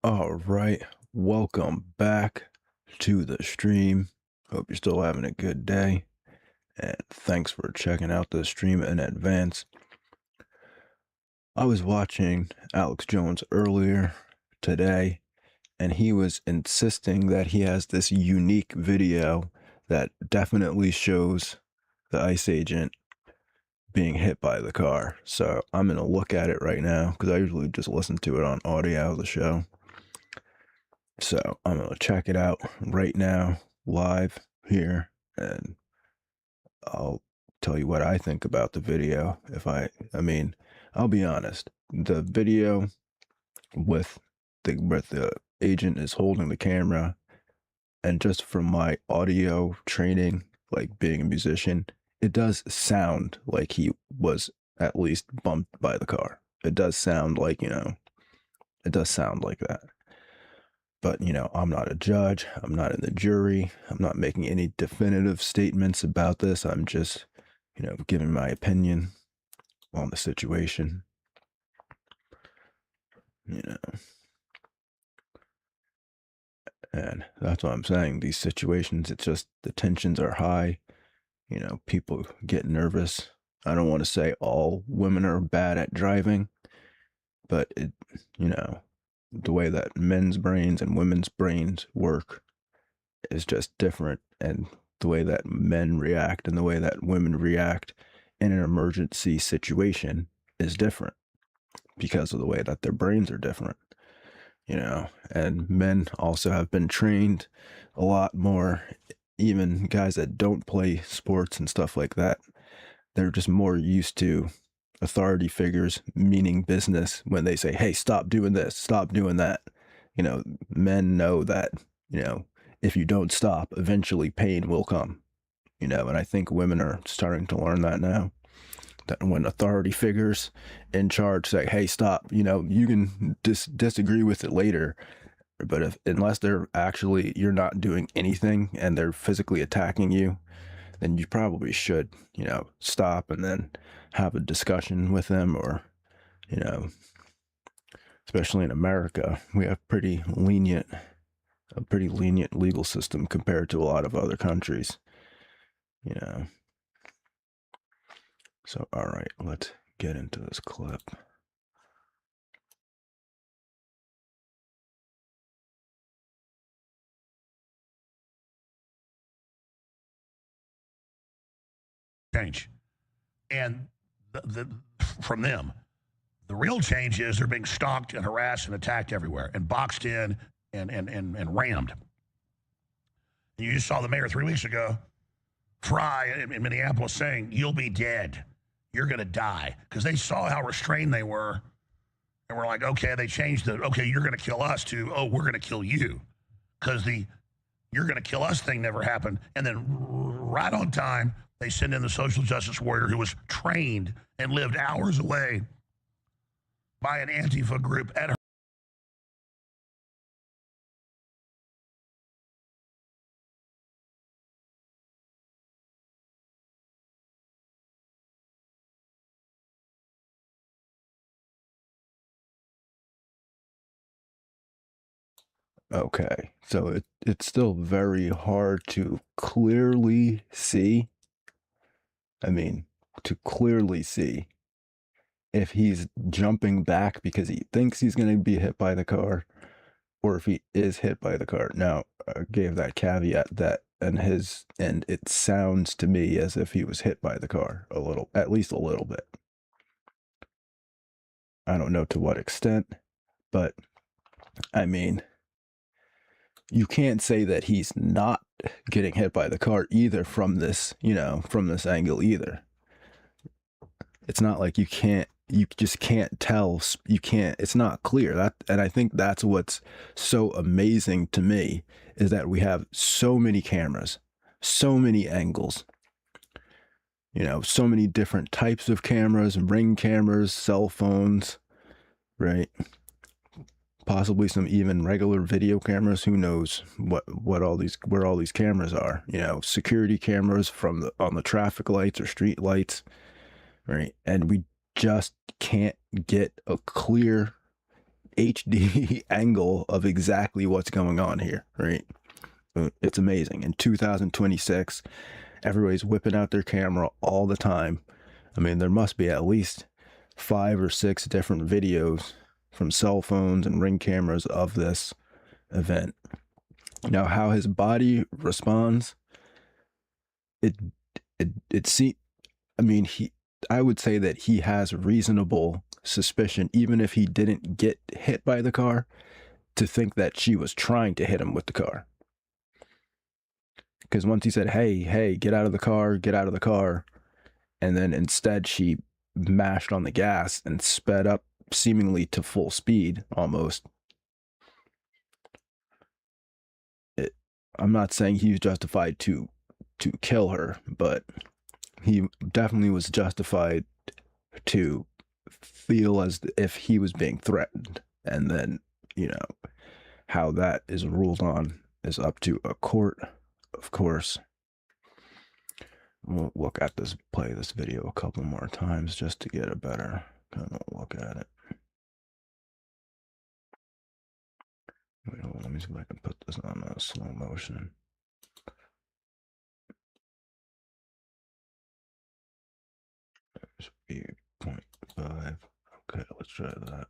All right, welcome back to the stream. Hope you're still having a good day, and thanks for checking out the stream in advance. I was watching Alex Jones earlier today, and he was insisting that he has this unique video that definitely shows the ICE agent being hit by the car. So I'm going to look at it right now because I usually just listen to it on audio of the show. So I'm going to check it out right now, live here, and I'll tell you what I think about the video. I mean, I'll be honest, the video with the agent is holding the camera, and just from my audio training, like being a musician, it does sound like he was at least bumped by the car. It does sound like, it does sound like that. But, I'm not a judge. I'm not in the jury. I'm not making any definitive statements about this. I'm just, giving my opinion on the situation. You know, and that's what I'm saying. These situations, it's just the tensions are high. People get nervous. I don't want to say all women are bad at driving, but the way that men's brains and women's brains work is just different, and the way that men react and the way that women react in an emergency situation is different because of the way that their brains are different, and men also have been trained a lot more. Even guys that don't play sports and stuff like that, they're just more used to authority figures meaning business when they say, hey, stop doing this, stop doing that. Men know that, if you don't stop, eventually pain will come, and I think women are starting to learn that now. That when authority figures in charge say, hey, stop, you can disagree with it later, but unless you're not doing anything and they're physically attacking you, then you probably should, stop and then have a discussion with them. Or, especially in America, we have a pretty lenient legal system compared to a lot of other countries, So, all right, let's get into this clip. Change. And from them, the real change is they're being stalked and harassed and attacked everywhere and boxed in and rammed. You just saw the mayor 3 weeks ago, Fry in Minneapolis, saying, you'll be dead. You're going to die. Because they saw how restrained they were. And we're like, okay, they changed okay, you're going to kill us to, oh, we're going to kill you. Because the you're going to kill us thing never happened. And then right on time, they send in the social justice warrior who was trained and lived hours away by an Antifa group at her. Okay, so it's still very hard to clearly see. I mean, to clearly see if he's jumping back because he thinks he's going to be hit by the car, or if he is hit by the car. Now, I gave that caveat that and it sounds to me as if he was hit by the car a little, at least a little bit. I don't know to what extent, but I mean, you can't say that he's not getting hit by the car either from this, from this angle either. It's not like you just can't tell. It's not clear. And I think that's what's so amazing to me, is that we have so many cameras, so many angles, so many different types of cameras, ring cameras, cell phones, right? Possibly some even regular video cameras. Who knows where all these cameras are? Security cameras on the traffic lights or street lights, right? And we just can't get a clear HD angle of exactly what's going on here, right? It's amazing. In 2026, everybody's whipping out their camera all the time. I mean, there must be at least 5 or 6 different videos from cell phones and Ring cameras of this event. Now, how his body responds, it see. I mean, I would say that he has reasonable suspicion, even if he didn't get hit by the car, to think that she was trying to hit him with the car. Because once he said, hey, get out of the car, and then instead she mashed on the gas and sped up seemingly to full speed almost. I'm not saying he was justified to kill her, but he definitely was justified to feel as if he was being threatened. And then, how that is ruled on is up to a court, of course. We'll play this video a couple more times just to get a better kind of look at it. Wait, hold on, let me see if I can put this on slow motion. There's 8.5. Okay, let's try that.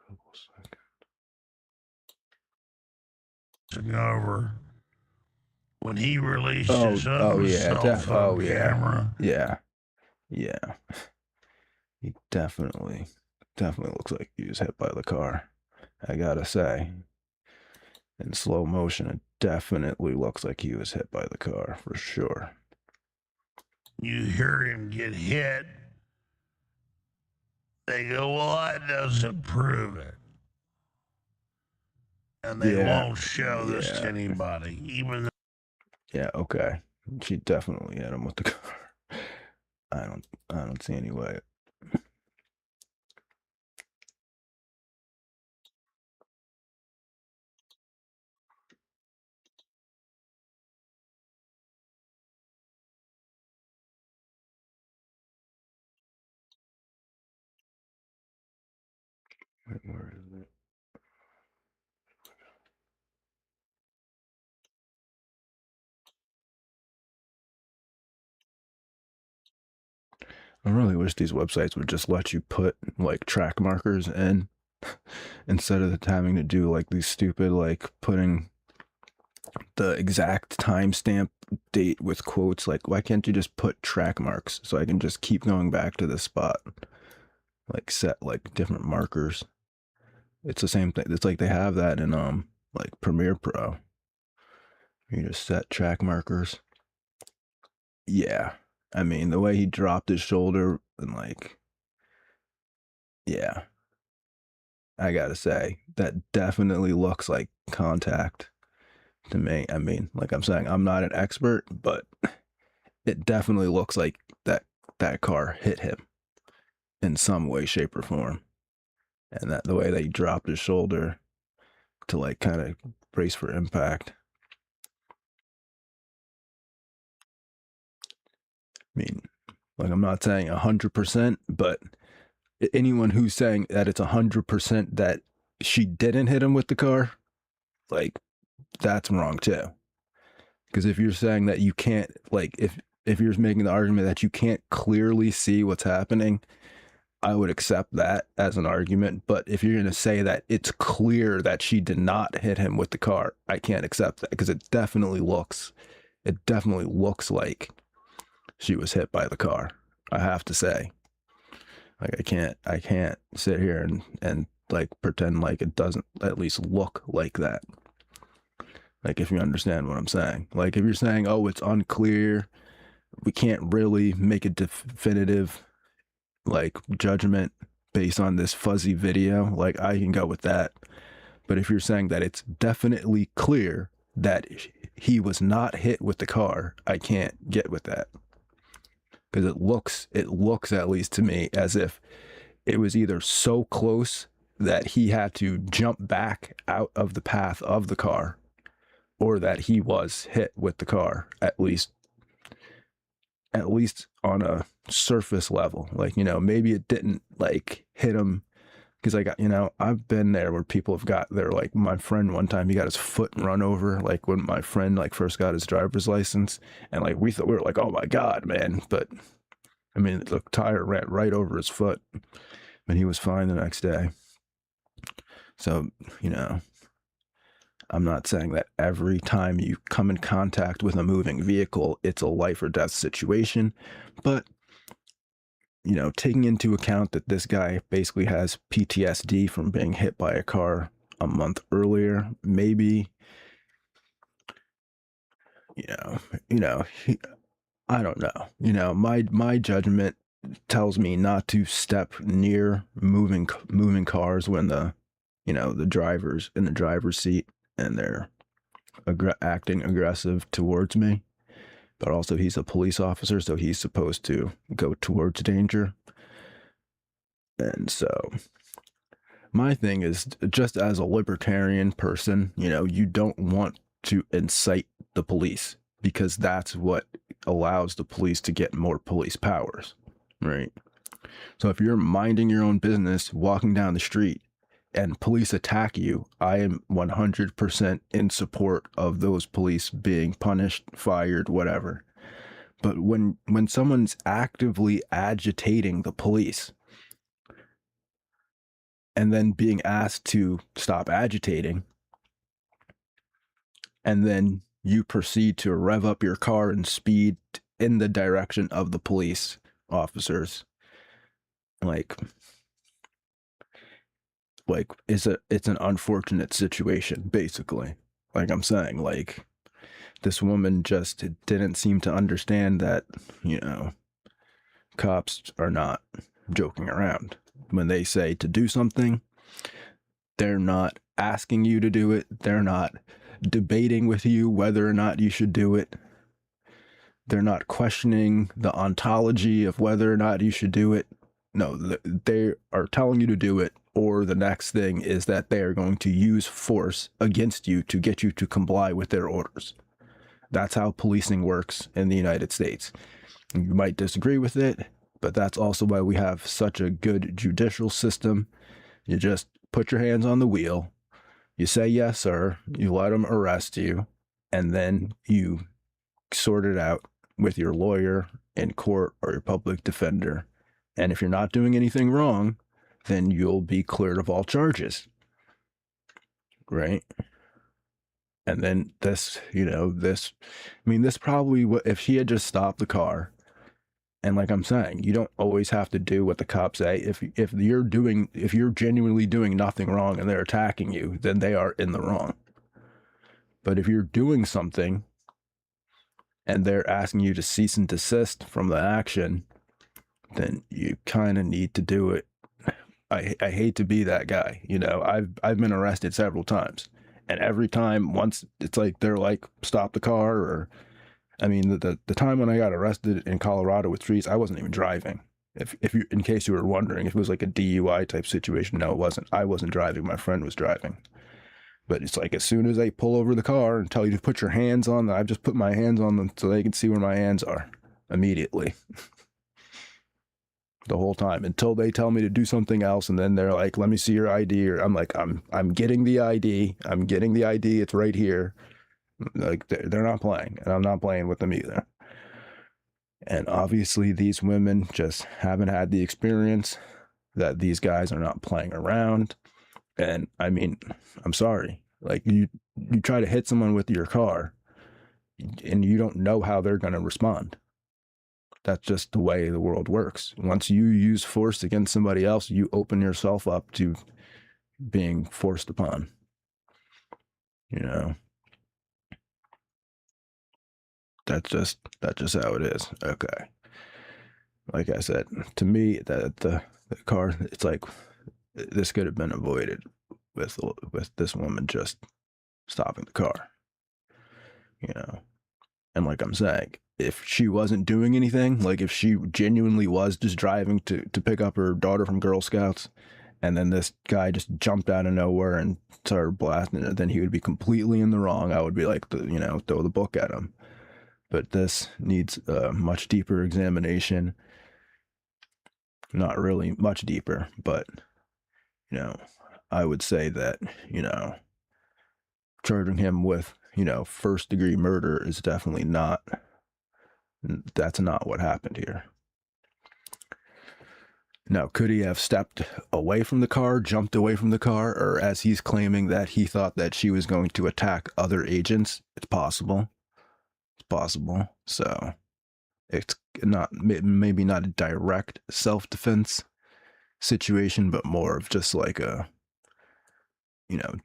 Couple seconds. Over when he released his own cell phone camera. Yeah. He definitely looks like he was hit by the car. I gotta say, in slow motion, it definitely looks like he was hit by the car for sure. You hear him get hit. They go, well, that doesn't prove it. And they won't show this to anybody, even though. Yeah, okay. She definitely hit him with the car. I don't see any way. Wait, where is it? I really wish these websites would just let you put like track markers in instead of having to do like these stupid like putting the exact timestamp date with quotes. Like, why can't you just put track marks so I can just keep going back to this spot? Like set like different markers. It's the same thing. It's like they have that in like Premiere Pro. You just set track markers. Yeah. I mean, the way he dropped his shoulder and like, yeah. I gotta say, that definitely looks like contact to me. I mean, like I'm saying, I'm not an expert, but it definitely looks like that car hit him in some way, shape, or form. And that the way that he dropped his shoulder to like kind of brace for impact. I mean, like I'm not saying 100%, but anyone who's saying that it's 100% that she didn't hit him with the car, like that's wrong too. Because if you're saying that you can't, like if you're making the argument that you can't clearly see what's happening, I would accept that as an argument. But if you're going to say that it's clear that she did not hit him with the car, I can't accept that because it definitely looks like she was hit by the car. I have to say, like I can't sit here and like pretend like it doesn't at least look like that. Like if you understand what I'm saying, like if you're saying, oh, it's unclear, we can't really make a definitive like judgment based on this fuzzy video, like I can go with that. But if you're saying that it's definitely clear that he was not hit with the car, I can't get with that. Because it looks at least to me as if it was either so close that he had to jump back out of the path of the car, or that he was hit with the car, at least at least on a surface level. Like, maybe it didn't like hit him because I got, I've been there where people have got their, like, my friend one time, he got his foot run over, like when my friend like first got his driver's license, and like we were like, oh my God, man. But I mean, the tire ran right over his foot, and he was fine the next day. So, I'm not saying that every time you come in contact with a moving vehicle, it's a life or death situation, but taking into account that this guy basically has PTSD from being hit by a car a month earlier, maybe, you know, I don't know. My judgment tells me not to step near moving cars when the driver's in the driver's seat and they're acting aggressive towards me. But also, he's a police officer, so he's supposed to go towards danger. And so, my thing is, just as a libertarian person, you don't want to incite the police because that's what allows the police to get more police powers, right? So if you're minding your own business, walking down the street, and police attack you, I am 100% in support of those police being punished, fired, whatever. But when someone's actively agitating the police and then being asked to stop agitating, and then you proceed to rev up your car and speed in the direction of the police officers, like it's an unfortunate situation, basically. Like I'm saying, like, this woman just didn't seem to understand that, cops are not joking around. When they say to do something, they're not asking you to do it. They're not debating with you whether or not you should do it. They're not questioning the ontology of whether or not you should do it. No, they are telling you to do it, or the next thing is that they are going to use force against you to get you to comply with their orders. That's how policing works in the United States. You might disagree with it, but that's also why we have such a good judicial system. You just put your hands on the wheel, you say yes, sir, you let them arrest you, and then you sort it out with your lawyer in court or your public defender. And if you're not doing anything wrong, then you'll be cleared of all charges, right? And then this probably, if she had just stopped the car, and like I'm saying, you don't always have to do what the cops say. If you're genuinely doing nothing wrong and they're attacking you, then they are in the wrong. But if you're doing something and they're asking you to cease and desist from the action, then you kind of need to do it. I hate to be that guy. I've been arrested several times, and every time, once it's like they're like, stop the car, or I mean, the time when I got arrested in Colorado with trees, I wasn't even driving. If you, in case you were wondering, if it was like a DUI type situation, no, it wasn't. I wasn't driving. My friend was driving. But it's like, as soon as they pull over the car and tell you to put your hands on them, I've just put my hands on them so they can see where my hands are immediately. The whole time until they tell me to do something else, and then they're like, let me see your ID, or I'm like, I'm getting the ID. It's right here. Like, they're not playing, and I'm not playing with them either. And obviously these women just haven't had the experience that these guys are not playing around. And I mean, I'm sorry, like, you try to hit someone with your car and you don't know how they're going to respond. That's just the way the world works. Once you use force against somebody else, you open yourself up to being forced upon. That's just how it is. Okay. Like I said, to me, that the car, it's like, this could have been avoided with this woman just stopping the car. And like I'm saying, if she wasn't doing anything, like if she genuinely was just driving to pick up her daughter from Girl Scouts, and then this guy just jumped out of nowhere and started blasting it, then he would be completely in the wrong. I would be like, throw the book at him. but this needs a much deeper examination. Not really much deeper, but, you know, I would say that, charging him with, first degree murder is definitely not, that's not what happened here. Now, could he have stepped away from the car, jumped away from the car, or as he's claiming that he thought that she was going to attack other agents? It's possible. It's possible. So it's not, maybe not a direct self-defense situation, but more of just like a,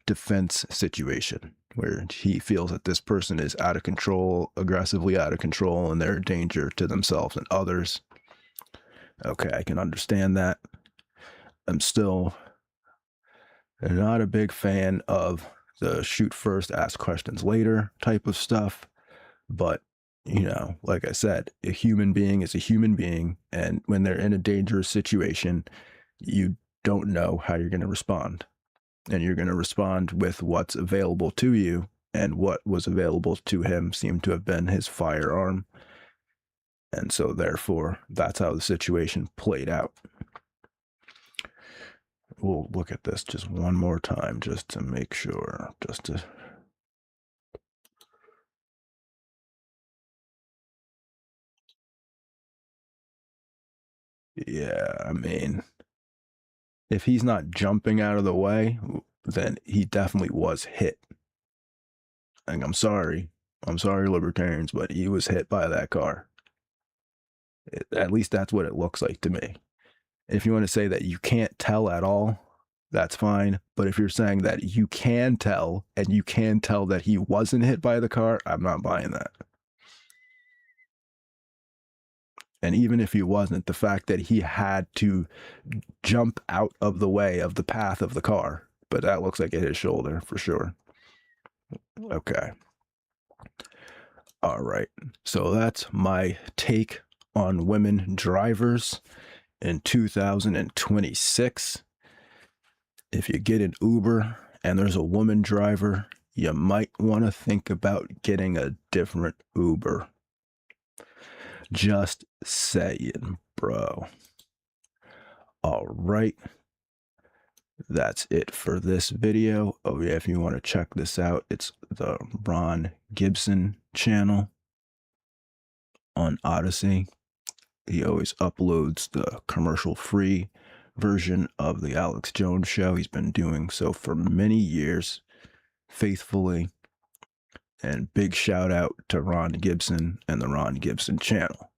defense situation where he feels that this person is out of control, aggressively out of control, and they're a danger to themselves and others. Okay, I can understand that. I'm still not a big fan of the shoot first, ask questions later type of stuff. But, like I said, a human being is a human being. And when they're in a dangerous situation, you don't know how you're going to respond. And you're going to respond with what's available to you. And what was available to him seemed to have been his firearm. And so, therefore, that's how the situation played out. We'll look at this just one more time just to make sure, yeah, I mean, if he's not jumping out of the way, then he definitely was hit. And I'm sorry, libertarians, but he was hit by that car. At least that's what it looks like to me. If you want to say that you can't tell at all, that's fine. But if you're saying that you can tell and you can tell that he wasn't hit by the car, I'm not buying that. And even if he wasn't, the fact that he had to jump out of the way of the path of the car, but that looks like it hit his shoulder for sure. Okay. All right. So that's my take on women drivers in 2026. If you get an Uber and there's a woman driver, you might want to think about getting a different Uber. Just saying, bro. All right. That's it for this video. Oh yeah, if you want to check this out, it's the Ron Gibson channel on Odyssey. He always uploads the commercial-free version of the Alex Jones Show. He's been doing so for many years, faithfully. And big shout out to Ron Gibson and the Ron Gibson channel.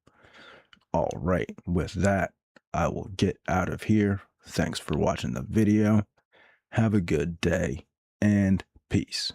All right, with that, I will get out of here. Thanks for watching the video. Have a good day and peace.